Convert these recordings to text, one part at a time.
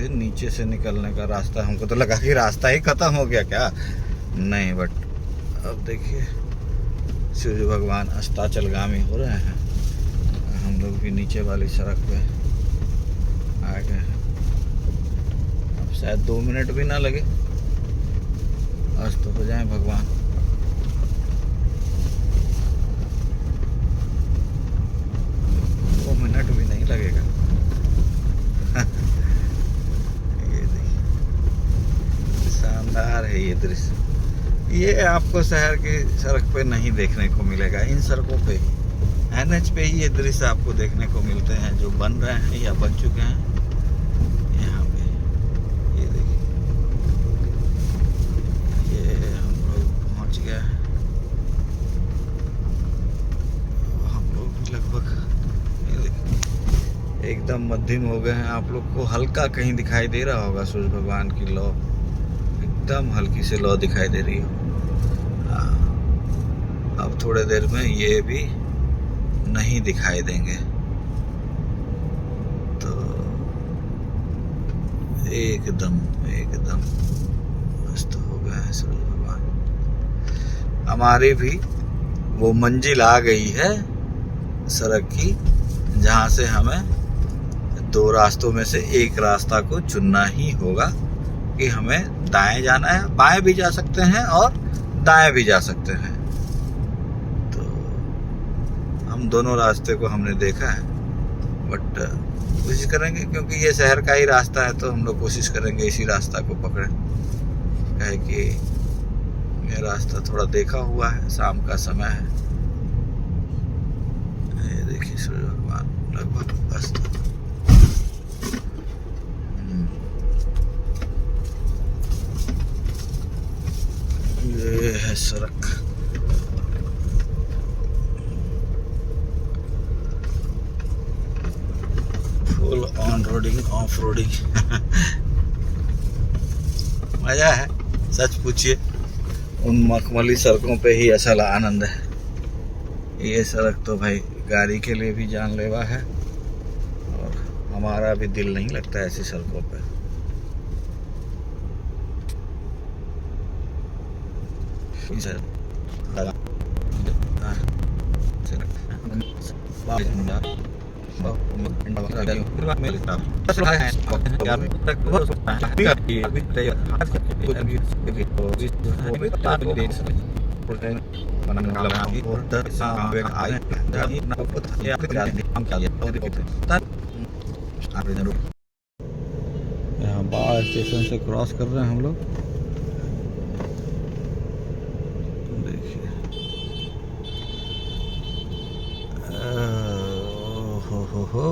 सीधे नीचे से निकलने का रास्ता। हमको तो लगा कि रास्ता ही खत्म हो गया क्या, नहीं, बट अब देखिए सूर्य भगवान अस्ताचलगामी हो रहे हैं। हम लोग भी नीचे वाली सड़क पे आ गए हैं। अब शायद 2 मिनट भी ना लगे, अस्त हो जाए भगवान। मिनट भी नहीं लगेगा। ये देखिए शानदार है ये दृश्य। ये आपको शहर की सड़क पे नहीं देखने को मिलेगा। इन सड़कों पे ही, NH पे ही ये दृश्य आपको देखने को मिलते हैं जो बन रहे हैं या बन चुके हैं यहाँ पे। ये देखिए, ये हम लोग पहुँच गए हैं। हम लोग भी लगभग एकदम मध्यम हो गए हैं। आप लोग को हल्का कहीं दिखाई दे रहा होगा सूर्य भगवान की लौ, एकदम हल्की से लौ दिखाई दे रही हो। अब थोड़े देर में ये भी नहीं दिखाई देंगे। तो एकदम मस्त हो गए हैं सूर्य भगवान। हमारी भी वो मंजिल आ गई है सड़क की, जहाँ से हमें 2 रास्तों में से एक रास्ता को चुनना ही होगा कि हमें दाएं जाना है। बाएं भी जा सकते हैं और दाएं भी जा सकते हैं। तो हम दोनों रास्ते को हमने देखा है, बट कोशिश करेंगे, क्योंकि ये शहर का ही रास्ता है, तो हम लोग कोशिश करेंगे इसी रास्ता को पकड़ें। कहे कि ये रास्ता थोड़ा देखा हुआ है, शाम का समय है। ये देखिए सूर्य भगवान लगभग अस्त। ये है सड़क। Full on roading, off roading. मजा है, सच पूछिए उन मखमली सड़कों पे ही असल आनंद है। ये सड़क तो भाई गाड़ी के लिए भी जानलेवा है, और हमारा भी दिल नहीं लगता ऐसी सड़कों पे। यहाँ बाढ़ स्टेशन से क्रॉस कर रहे हैं हम लोग। देखिए हो।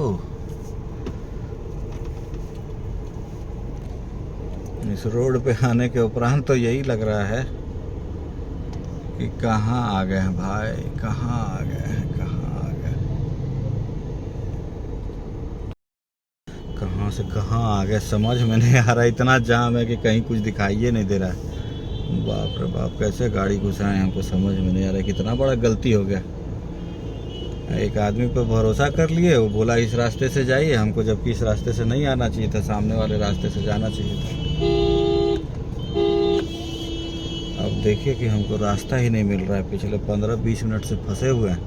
इस रोड पे आने के उपरांत तो यही लग रहा है कि कहाँ आ गए हैं भाई, कहाँ आ गए हैं, कहाँ आ गए, कहाँ से कहाँ आ गए, समझ में नहीं आ रहा। इतना जाम है कि कहीं कुछ दिखाई नहीं दे रहा है। बाप रे बाप, कैसे गाड़ी घुसाए हमको समझ में नहीं आ रहा है। कितना बड़ा गलती हो गया। एक आदमी पर भरोसा कर लिए, वो बोला इस रास्ते से जाइए हमको, जबकि इस रास्ते से नहीं आना चाहिए था, सामने वाले रास्ते से जाना चाहिए था। अब देखिए कि हमको रास्ता ही नहीं मिल रहा है। पिछले 15-20 मिनट से फंसे हुए हैं।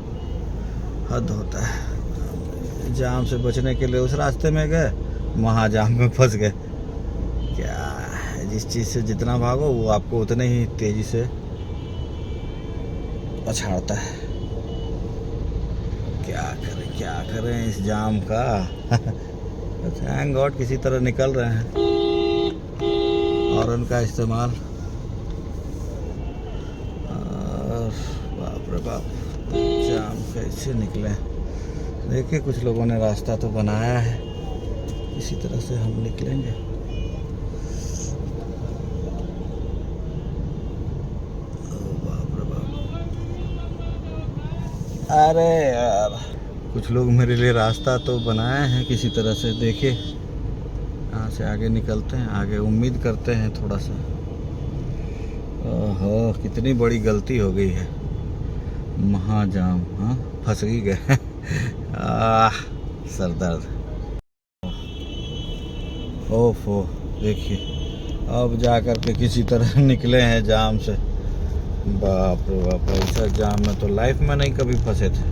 हद होता है। जाम से बचने के लिए उस रास्ते में गए, वहाँ जाम में फंस गए। क्या है, जिस चीज़ से जितना भागो वो आपको उतने ही तेज़ी से पछाड़ता है। क्या करें इस जाम का। थैंक गॉड किसी तरह निकल रहे हैं। और उनका इस्तेमाल, बाप रे बाप, जाम कैसे निकले। देखिए कुछ लोगों ने रास्ता तो बनाया है, इसी तरह से हम निकलेंगे। बाप रे बाप, अरे यार, कुछ लोग मेरे लिए रास्ता तो बनाए हैं किसी तरह से। देखिए यहाँ से आगे निकलते हैं, आगे उम्मीद करते हैं थोड़ा सा। ओहो, कितनी बड़ी गलती हो गई है। महाजाम, हाँ फंस ही गए। सर दर्द ओफो, देखिए अब जा कर के किसी तरह निकले हैं जाम से। बाप रे बाप, ऐसा जाम में तो लाइफ में नहीं कभी फंसे थे।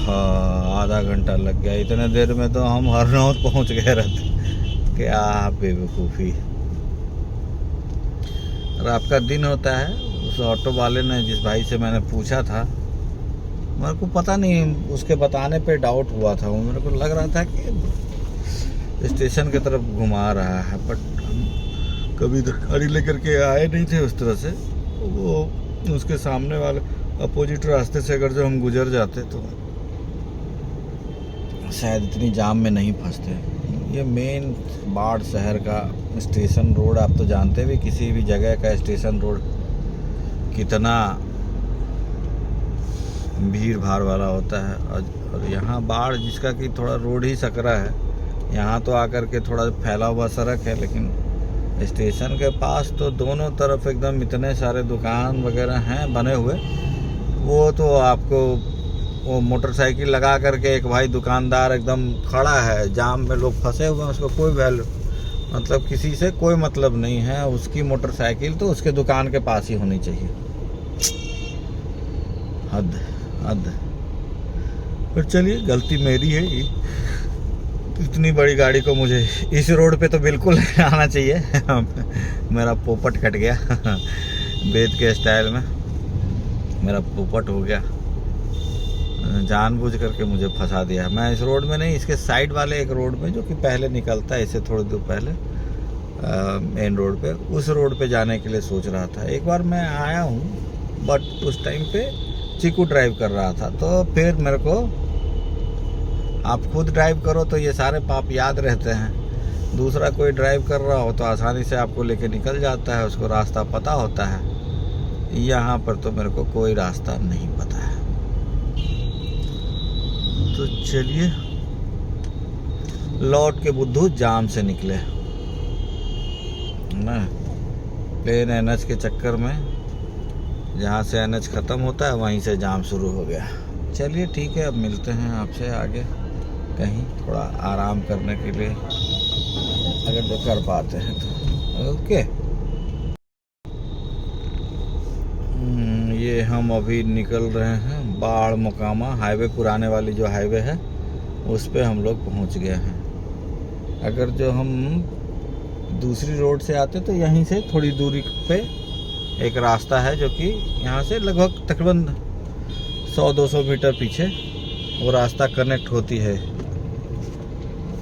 हाँ, आधा घंटा लग गया। इतने देर में तो हम हरनौत पहुंच गए रहते। क्या बेवकूफ़ी। और आपका दिन होता है। उस ऑटो वाले ने, जिस भाई से मैंने पूछा था, मेरे को पता नहीं, उसके बताने पे डाउट हुआ था। वो मेरे को लग रहा था कि स्टेशन की तरफ घुमा रहा है, बट हम कभी गाड़ी लेकर के आए नहीं थे उस तरह से। वो उसके सामने वाले अपोजिट रास्ते से अगर जो हम गुजर जाते तो शायद इतनी जाम में नहीं फंसते। ये मेन बाढ़ शहर का स्टेशन रोड, आप तो जानते भी, किसी भी जगह का स्टेशन रोड कितना भीड़ भाड़ वाला होता है। और यहाँ बाढ़, जिसका कि थोड़ा रोड ही सकरा है, यहाँ तो आकर के थोड़ा फैला हुआ सड़क है, लेकिन स्टेशन के पास तो दोनों तरफ एकदम इतने सारे दुकान वगैरह हैं बने हुए। वो तो आपको, वो मोटरसाइकिल लगा करके एक भाई दुकानदार एकदम खड़ा है, जाम में लोग फंसे हुए हैं, उसको कोई वैल्यू, मतलब किसी से कोई मतलब नहीं है। उसकी मोटरसाइकिल तो उसके दुकान के पास ही होनी चाहिए। हद हद। पर चलिए, गलती मेरी है ये। इतनी बड़ी गाड़ी को मुझे इस रोड पे तो बिल्कुल नहीं आना चाहिए। मेरा पोपट कट गया। वेद के स्टाइल में मेरा पोपट हो गया। जानबूझ करके मुझे फंसा दिया। मैं इस रोड में नहीं, इसके साइड वाले एक रोड में, जो कि पहले निकलता है, इससे थोड़ी दूर पहले मेन रोड पे, उस रोड पे जाने के लिए सोच रहा था। एक बार मैं आया हूँ, बट उस टाइम पे चीकू ड्राइव कर रहा था। तो फिर मेरे को, आप खुद ड्राइव करो तो ये सारे पाप याद रहते हैं। दूसरा कोई ड्राइव कर रहा हो तो आसानी से आपको लेके निकल जाता है, उसको रास्ता पता होता है। यहाँ पर तो मेरे को कोई रास्ता नहीं पता है। तो चलिए, लौट के बुद्धू जाम से निकले ना, प्लेन एनएच के चक्कर में। जहाँ से एनएच ख़त्म होता है वहीं से जाम शुरू हो गया। चलिए ठीक है, अब मिलते हैं आपसे आगे कहीं, थोड़ा आराम करने के लिए, अगर जो कर पाते हैं तो। ओके। ये हम अभी निकल रहे हैं बाढ़ मोकामा हाईवे, पुराने वाली जो हाईवे है उस पे हम लोग पहुंच गए हैं। अगर जो हम दूसरी रोड से आते तो यहीं से थोड़ी दूरी पे एक रास्ता है, जो कि यहाँ से लगभग तकरीबन 100-200 मीटर पीछे वो रास्ता कनेक्ट होती है।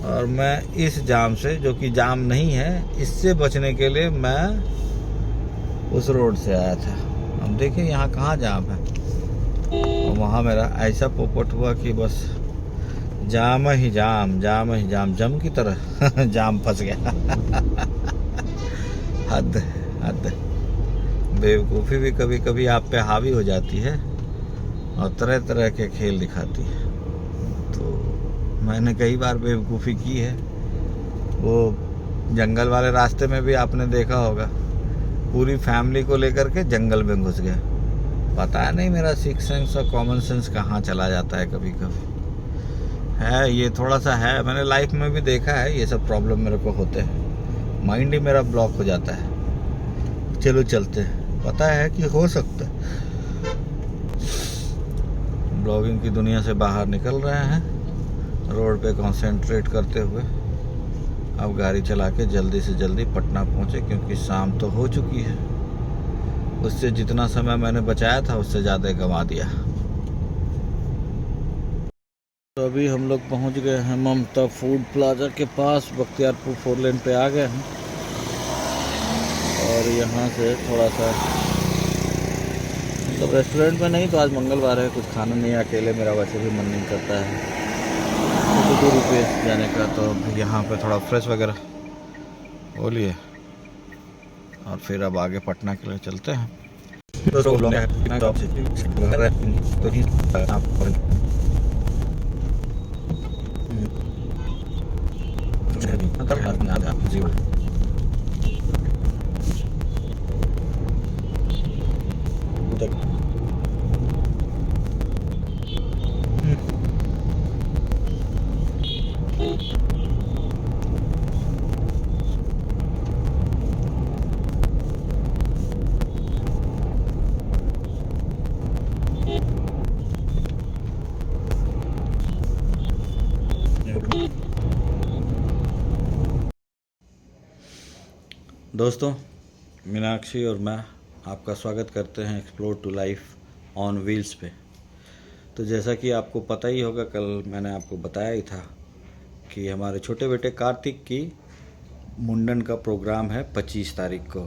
और मैं इस जाम से, जो कि जाम नहीं है, इससे बचने के लिए मैं उस रोड से आया था। अब देखिए यहाँ कहाँ जाम है, और वहाँ मेरा ऐसा पोपट हुआ कि बस जाम ही जाम, जाम ही जाम, जम की तरह जाम फंस गया। हद हद। बेवकूफ़ी भी कभी कभी आप पे हावी हो जाती है और तरह तरह के खेल दिखाती है। तो मैंने कई बार बेवकूफ़ी की है। वो जंगल वाले रास्ते में भी आपने देखा होगा, पूरी फैमिली को लेकर के जंगल में घुस गया। पता नहीं मेरा सिक्स सेंस और कॉमन सेंस कहाँ चला जाता है कभी कभी। है ये थोड़ा सा है, मैंने लाइफ में भी देखा है ये सब प्रॉब्लम मेरे को होते हैं। माइंड ही मेरा ब्लॉक हो जाता है। चलो चलते हैं, पता है कि हो सकता है। ब्लॉगिंग की दुनिया से बाहर निकल रहे हैं, रोड पे कंसंट्रेट करते हुए। अब गाड़ी चला के जल्दी से जल्दी पटना पहुँचे, क्योंकि शाम तो हो चुकी है। उससे जितना समय मैंने बचाया था उससे ज़्यादा गंवा दिया। तो अभी हम लोग पहुँच गए हैं ममता फूड प्लाजा के पास, बख्तियारपुर 4 लेन पे आ गए हैं। और यहाँ से थोड़ा सा, मतलब रेस्टोरेंट में नहीं, तो आज मंगलवार है, कुछ खाना नहीं, अकेले मेरा वैसे भी मन नहीं करता है तो दूर पे जाने का। तो यहाँ पे थोड़ा फ्रेश वगैरह हो लिए, और फिर अब आगे पटना के लिए चलते हैं। दोस्तों, मीनाक्षी और मैं आपका स्वागत करते हैं explore to life on wheels पे। तो जैसा कि आपको पता ही होगा, कल मैंने आपको बताया ही था कि हमारे छोटे बेटे कार्तिक की मुंडन का प्रोग्राम है 25 तारीख को।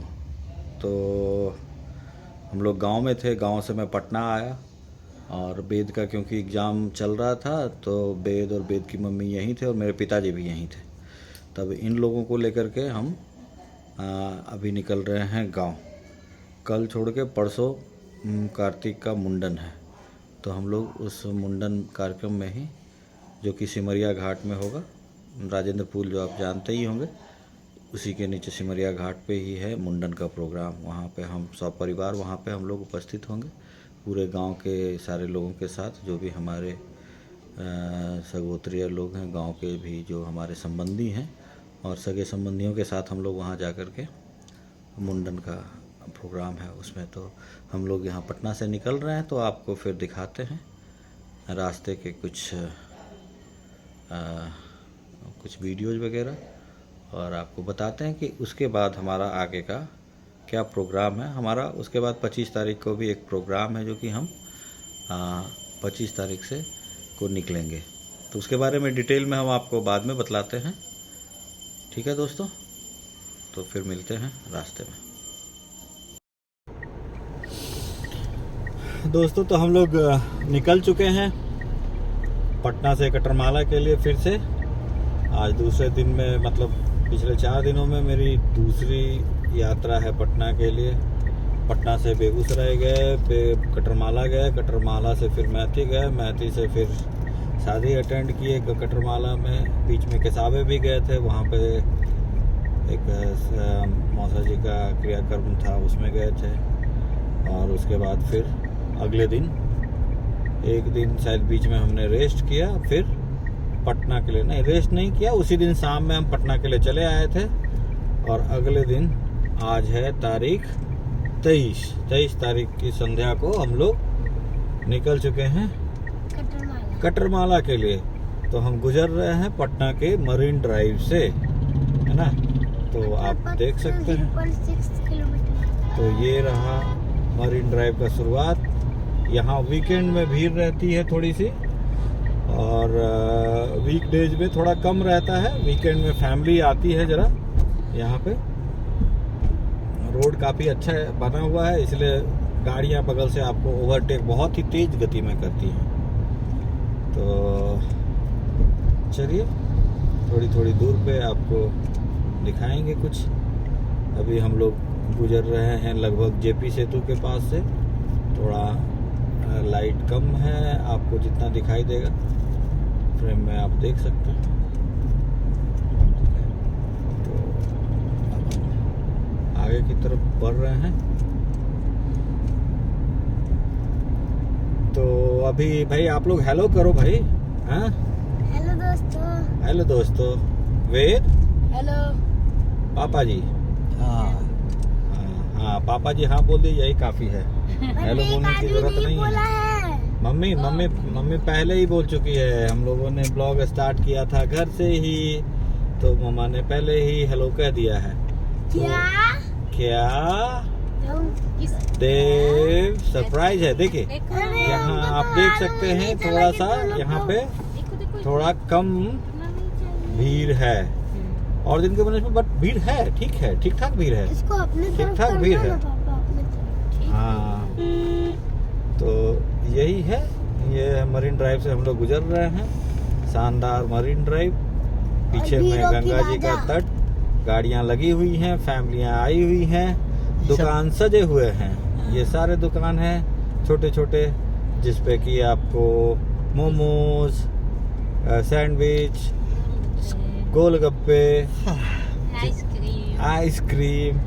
तो हम लोग गांव में थे, गांव से मैं पटना आया और बेद का क्योंकि एग्ज़ाम चल रहा था तो बेद और बेद की मम्मी यहीं थे और मेरे पिताजी भी यहीं थे। तब इन लोगों को लेकर के हम अभी निकल रहे हैं गांव। कल छोड़ के परसों कार्तिक का मुंडन है, तो हम लोग उस मुंडन कार्यक्रम में ही, जो कि सिमरिया घाट में होगा, राजेंद्र पुल जो आप जानते ही होंगे, उसी के नीचे सिमरिया घाट पे ही है मुंडन का प्रोग्राम। वहाँ पे हम सब परिवार वहाँ पे हम लोग उपस्थित होंगे, पूरे गांव के सारे लोगों के साथ, जो भी हमारे सगोत्रीय लोग हैं, गांव के भी जो हमारे संबंधी हैं और सगे संबंधियों के साथ हम लोग वहाँ जा कर के मुंडन का प्रोग्राम है उसमें। तो हम लोग यहाँ पटना से निकल रहे हैं, तो आपको फिर दिखाते हैं रास्ते के कुछ वीडियोज़ वगैरह, और आपको बताते हैं कि उसके बाद हमारा आगे का क्या प्रोग्राम है। हमारा उसके बाद 25 तारीख को भी एक प्रोग्राम है, जो कि हम 25 तारीख से को निकलेंगे। तो उसके बारे में डिटेल में हम आपको बाद में बतलाते हैं। ठीक है दोस्तों, तो फिर मिलते हैं रास्ते में। दोस्तों, तो हम लोग निकल चुके हैं पटना से कटरमाला के लिए फिर से। आज दूसरे दिन में, मतलब पिछले 4 दिनों में मेरी दूसरी यात्रा है पटना के लिए। पटना से बेगूसराय गए, कटरमाला गए, कटरमाला से फिर मैथी गए, मैथी से फिर शादी अटेंड किए कटरमाला में। बीच में केसावे भी गए थे, वहाँ पे एक मौसा जी का क्रियाक्रम था, उसमें गए थे। और उसके बाद फिर अगले दिन एक दिन शायद बीच में हमने रेस्ट किया, फिर पटना के लिए, नहीं रेस्ट नहीं किया, उसी दिन शाम में हम पटना के लिए चले आए थे। और अगले दिन आज है तारीख 23 तारीख की संध्या को हम लोग निकल चुके हैं कटरमाला के लिए। तो हम गुजर रहे हैं पटना के मरीन ड्राइव से, है ना। तो आप देख सकते हैं, तो ये रहा मरीन ड्राइव का शुरुआत। यहाँ वीकेंड में भीड़ रहती है थोड़ी सी, और वीकडेज में थोड़ा कम रहता है। वीकेंड में फैमिली आती है ज़रा। यहाँ पे रोड काफ़ी अच्छा बना हुआ है, इसलिए गाड़ियाँ बगल से आपको ओवरटेक बहुत ही तेज़ गति में करती हैं। तो चलिए थोड़ी थोड़ी दूर पे आपको दिखाएंगे कुछ। अभी हम लोग गुजर रहे हैं लगभग जेपी सेतु के पास से। थोड़ा लाइट कम है, आपको जितना दिखाई देगा फ्रेम में आप देख सकते हैं। तो आगे की तरफ बढ़ रहे हैं। तो अभी भाई आप लोग हेलो करो भाई। हाँ, हेलो दोस्तों। हेलो दोस्तों। वेद, हेलो पापा जी। हाँ हाँ, पापा जी हाँ बोल दिए, यही काफी है। हेलो बोलने की जरूरत नहीं है। मम्मी पहले ही बोल चुकी है। हम लोगों ने ब्लॉग स्टार्ट किया था घर से ही, तो मम्मा ने पहले ही हेलो कह दिया है। क्या देव सरप्राइज है। देखिए यहाँ आप देख सकते हैं, थोड़ा सा यहाँ पे थोड़ा कम भीड़ है और दिन के बनस्पत, बट भीड़ है, ठीक है, ठीक ठाक भीड़ है, ठीक ठाक भीड़ है। हाँ, तो यही है, ये मरीन ड्राइव से हम लोग गुजर रहे हैं। शानदार मरीन ड्राइव, पीछे में गंगा जी का तट, गाड़ियां लगी हुई हैं, फैमिलियां आई हुई हैं, दुकान सजे हुए हैं। ये सारे दुकान हैं छोटे छोटे, जिसपे कि आपको मोमोज, सैंडविच, गोलगप्पे, आइसक्रीम,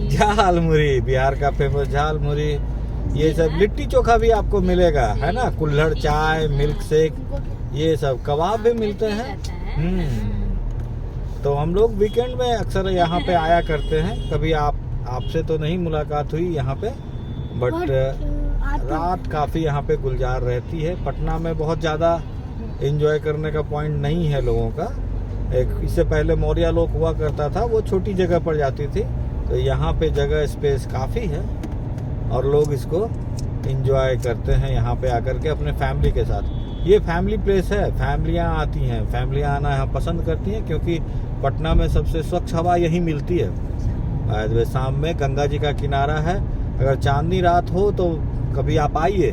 झालमुरी, बिहार का फेमस झालमुरी, ये सब, लिट्टी चोखा भी आपको मिलेगा, है ना, कुल्हड़ चाय, मिल्क शेक, ये सब, कबाब भी मिलते हैं। तो हम लोग वीकेंड में अक्सर यहाँ पे आया करते हैं। कभी आपसे तो नहीं मुलाकात हुई यहाँ पे, बट रात काफ़ी यहाँ पे गुलजार रहती है। पटना में बहुत ज़्यादा एंजॉय करने का पॉइंट नहीं है लोगों का, एक इससे पहले मौर्य लोक हुआ करता था, वो छोटी जगह पर जाती थी। तो यहाँ पे जगह स्पेस काफ़ी है और लोग इसको एंजॉय करते हैं यहाँ पे आकर के अपने फैमिली के साथ। ये फैमिली प्लेस है, फैमिलियाँ आती हैं, फैमिलियाँ आना यहाँ पसंद करती हैं क्योंकि पटना में सबसे स्वच्छ हवा यही मिलती है। शाम में गंगा जी का किनारा है, अगर चांदनी रात हो तो कभी आप आइए,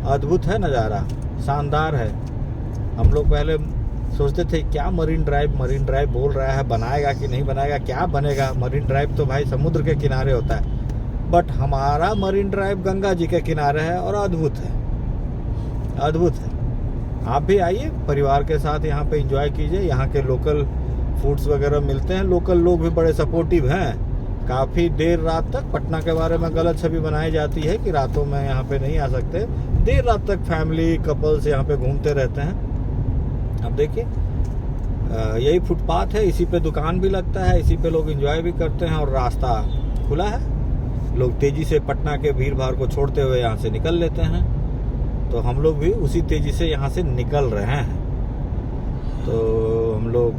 अद्भुत है नज़ारा, शानदार है। हम लोग पहले सोचते थे क्या मरीन ड्राइव बोल रहा है, बनाएगा कि नहीं बनाएगा, क्या बनेगा। मरीन ड्राइव तो भाई समुद्र के किनारे होता है, बट हमारा मरीन ड्राइव गंगा जी के किनारे है और अद्भुत है, अद्भुत है। आप भी आइए, परिवार के साथ यहाँ पे एंजॉय कीजिए। यहाँ के लोकल फूड्स वगैरह मिलते हैं, लोकल लोग भी बड़े सपोर्टिव हैं। काफ़ी देर रात तक पटना के बारे में गलत छवि बनाई जाती है कि रातों में यहाँ पे नहीं आ सकते। देर रात तक फैमिली कपल्स यहाँ पे घूमते रहते हैं। अब देखिए, यही फुटपाथ है, इसी पे दुकान भी लगता है, इसी पे लोग एंजॉय भी करते हैं और रास्ता खुला है। लोग तेज़ी से पटना के भीड़ भाड़ को छोड़ते हुए यहाँ से निकल लेते हैं। तो हम लोग भी उसी तेज़ी से यहाँ से निकल रहे हैं। तो हम लोग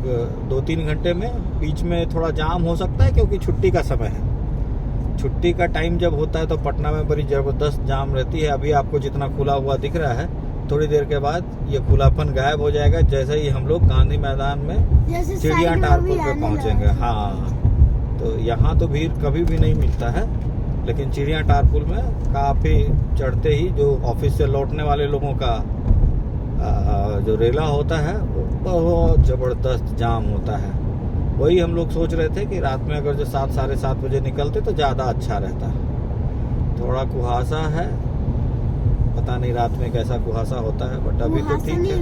2-3 घंटे में, बीच में थोड़ा जाम हो सकता है क्योंकि छुट्टी का समय है। छुट्टी का टाइम जब होता है तो पटना में बड़ी ज़बरदस्त जाम रहती है। अभी आपको जितना खुला हुआ दिख रहा है, थोड़ी देर के बाद ये खुलापन गायब हो जाएगा जैसे ही हम लोग गांधी मैदान में चिड़िया टारपुर पे पहुँचेंगे। हाँ, तो यहाँ तो भीड़ कभी भी नहीं मिलता है, लेकिन चिड़िया टारपुर में काफ़ी चढ़ते ही जो ऑफिस से लौटने वाले लोगों का जो रेला होता है वो बहुत ज़बरदस्त जाम होता है। वही हम लोग सोच रहे थे कि रात में अगर जो 7 साढ़े 7 बजे निकलते तो ज़्यादा अच्छा रहता। थोड़ा कुहासा है, पता नहीं रात में कैसा कुहासा होता है, बट अभी तो ठीक है।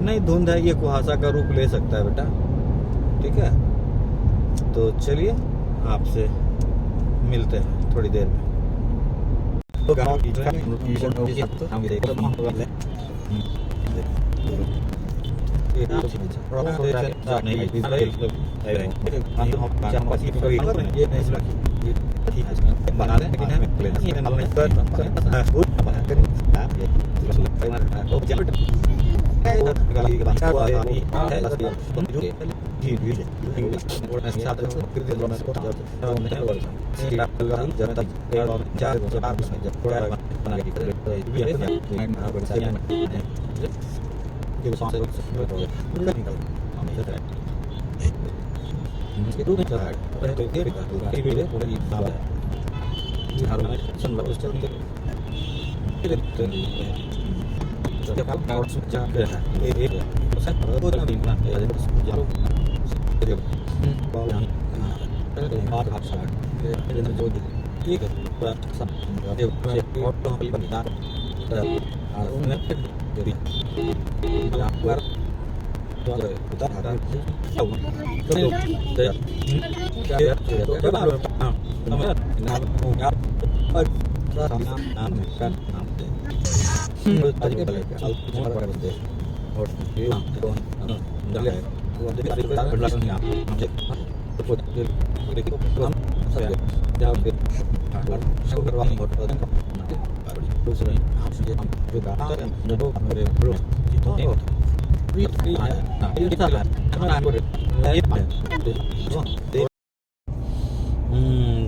नहीं, धुंध है, ये कुहासा का रूप ले सकता है बेटा, ठीक है। तो चलिए आपसे मिलते हैं थोड़ी देर में।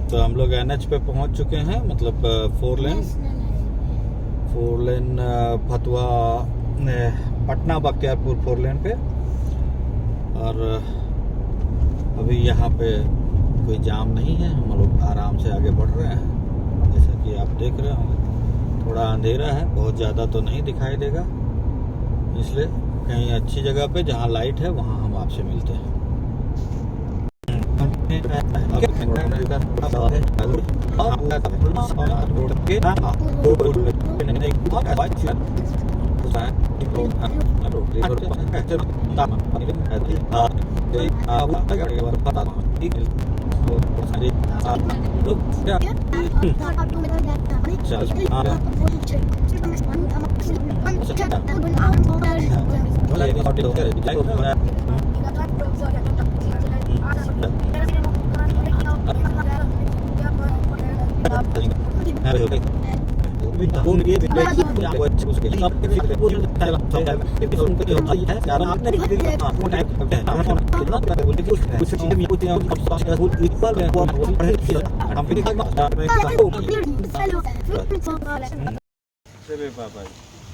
तो हम लोग NH पे पहुंच चुके हैं, मतलब 4 लेन फतवा पटना बख्तियारपुर 4 लेन पे। और अभी यहाँ पे कोई जाम नहीं है, हम लोग आराम से आगे बढ़ रहे हैं। जैसा कि आप देख रहे होंगे, थोड़ा अंधेरा है, बहुत ज़्यादा तो नहीं दिखाई देगा, इसलिए कहीं अच्छी जगह पे जहाँ लाइट है वहाँ हम आपसे मिलते हैं।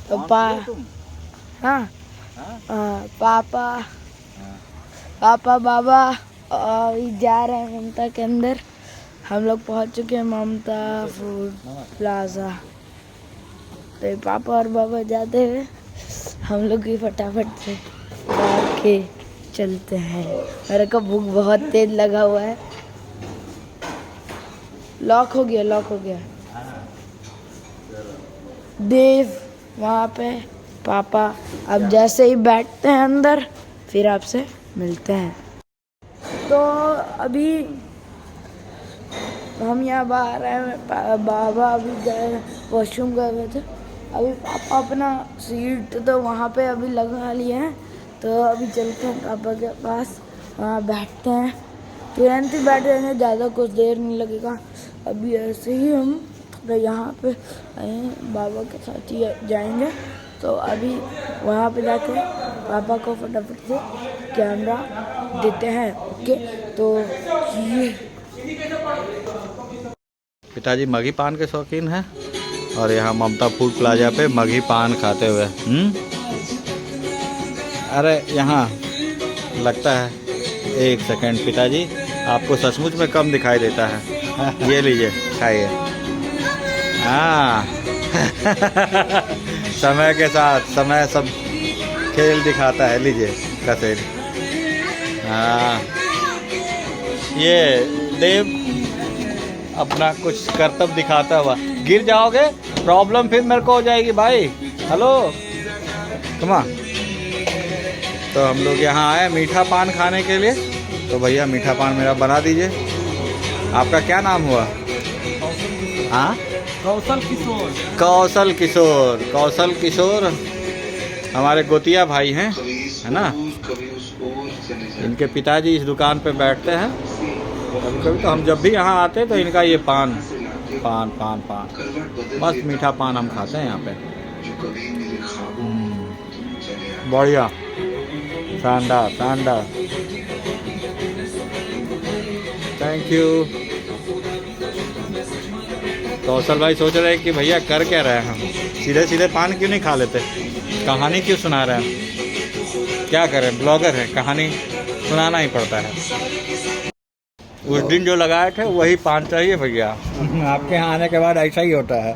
पापा हाँ पापा पापा बाबा जा रहे हैं ममता के अंदर। हम लोग पहुंच चुके हैं ममता फूड प्लाजा। तो पापा और बाबा जाते हुए हम लोग भी फटाफट से भाग के चलते हैं। मेरे को भूख बहुत तेज लगा हुआ है। लॉक हो गया देव वहाँ पे। पापा अब जैसे ही बैठते हैं अंदर फिर आपसे मिलते हैं। तो अभी हम यहाँ बाहर आए। बाबा अभी गए वॉशरूम गए हुए थे। अभी पापा अपना सीट तो वहाँ पे अभी लगा लिए हैं। तो अभी चलते हैं पापा के पास, वहाँ बैठते हैं। तुरंत ही बैठ जाएंगे, ज़्यादा कुछ देर नहीं लगेगा। अभी ऐसे ही हम तो यहाँ पे बाबा के साथ ही जाएंगे। तो अभी वहाँ पे जाके पापा को फटाफट से कैमरा देते हैं। ओके, तो ये पिताजी मघी पान के शौकीन हैं और यहाँ ममता फूड प्लाजा पे मघी पान खाते हुए। अरे यहाँ लगता है, एक सेकंड पिताजी, आपको सचमुच में कम दिखाई देता है। ये लीजिए, खाइए। हाँ समय के साथ समय सब खेल दिखाता है। लीजिए कसेरी। हाँ, ये देव अपना कुछ कर्तव्य दिखाता हुआ। गिर जाओगे, प्रॉब्लम फिर मेरे को हो जाएगी भाई। हेलो तुम। तो हम लोग यहाँ आए मीठा पान खाने के लिए। तो भैया मीठा पान मेरा बना दीजिए। आपका क्या नाम हुआ? हाँ, कौशल किशोर हमारे गोतिया भाई हैं, है ना। इनके पिताजी इस दुकान पे बैठते हैं। कभी कभी तो हम जब भी यहाँ आते हैं तो इनका ये पान मस्त मीठा पान हम खाते हैं यहाँ पे। बढ़िया, शानदार। Thank you. कौशल भाई सोच रहे हैं कि भैया कर क्या रहे हैं, हम सीधे पान क्यों नहीं खा लेते, कहानी क्यों सुना रहे हैं। क्या करें, ब्लॉगर है, कहानी सुनाना ही पड़ता है। उस दिन जो लगाए थे वही पान चाहिए भैया। आपके यहाँ आने के बाद ऐसा ही होता है।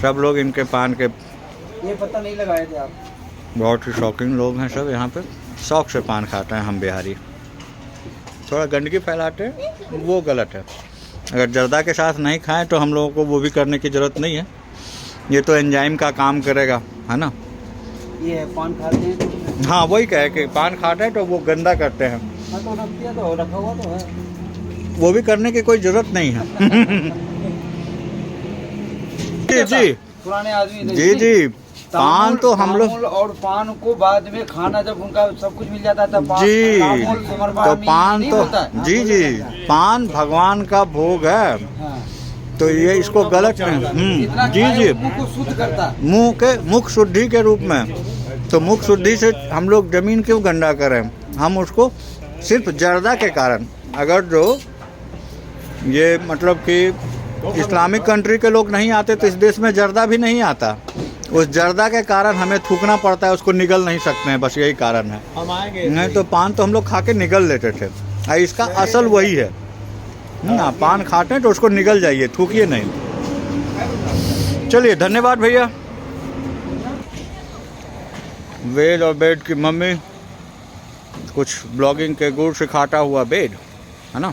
सब लोग इनके पान के ये पता नहीं लगाए थे आप। बहुत ही शौकीन लोग हैं सब। यहाँ पे शौक से पान खाते हैं हम बिहारी। थोड़ा गंदगी फैलाते हैं वो गलत है। अगर जर्दा के साथ नहीं खाएं तो हम लोगों को वो भी करने की ज़रूरत नहीं है। ये तो एंजाइम का काम करेगा, है ना। ये पान खाते हैं। हाँ, वही कहे कि पान खाते हैं तो वो गंदा करते हैं। हाँ, तो रख दिया तो रखा हुआ तो है। वो भी करने की कोई ज़रूरत नहीं है। जी पुराने आदमी जी पान तो हम लोग, और पान को बाद में खाना जब उनका सब कुछ मिल जाता था जी, तो पान तो जी पान भगवान का भोग है। हाँ। तो ये इसको गलत नहीं। जी मुंह को शुद्ध करता, मुख शुद्धि के रूप में। तो मुख शुद्धि से हम लोग जमीन क्यों गंदा करें। हम उसको सिर्फ जर्दा के कारण, अगर जो ये मतलब कि इस्लामिक कंट्री के लोग नहीं आते तो इस देश में जर्दा भी नहीं आता। उस जर्दा के कारण हमें थूकना पड़ता है, उसको निगल नहीं सकते हैं, बस यही कारण है। हम आएंगे नहीं तो पान तो हम लोग खा के निगल लेते थे। इसका असल वही है ना, पान खाते हैं तो उसको निगल जाइए, थूकिए नहीं। चलिए, धन्यवाद भैया। वेद और बेड की मम्मी कुछ ब्लॉगिंग के गुण सिखाता हुआ बेड, है ना।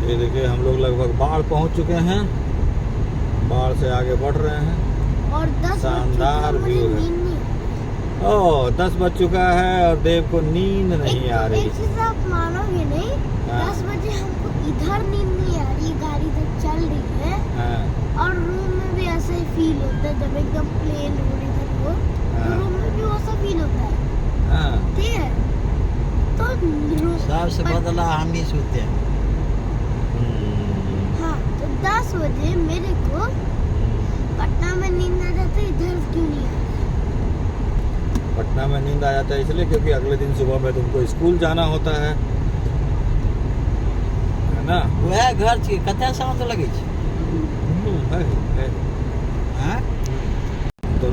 ये देखिए, हम लोग लगभग बाढ़ पहुंच चुके हैं। बाढ़ से आगे बढ़ रहे हैं और 10 शानदार व्यू है। ओह, 10 बज चुका है और देव को नींद नहीं आ रही। एक चीज आप मानोगे नहीं, 10 बजे हमको इधर नींद नहीं आ रही, गाड़ी तो चल रही है। हाँ। और रूम में भी ऐसा ही फील होता है जब एकदम प्लेन हो रही थी वो, तो रूम में भी वैसा फील होता है। हाँ। ठीक है, तो हिसाब से बदला हम ही सोते हैं। हाँ तो 10 बजे मेरे को पटना में नींद आ जाती, इधर क्यों नहीं आता? पटना में नींद आ जाता है इसलिए क्योंकि अगले दिन सुबह में तुमको स्कूल जाना होता है ना। वह घर छी कते समय तो लगे छी? है। हाँ? तो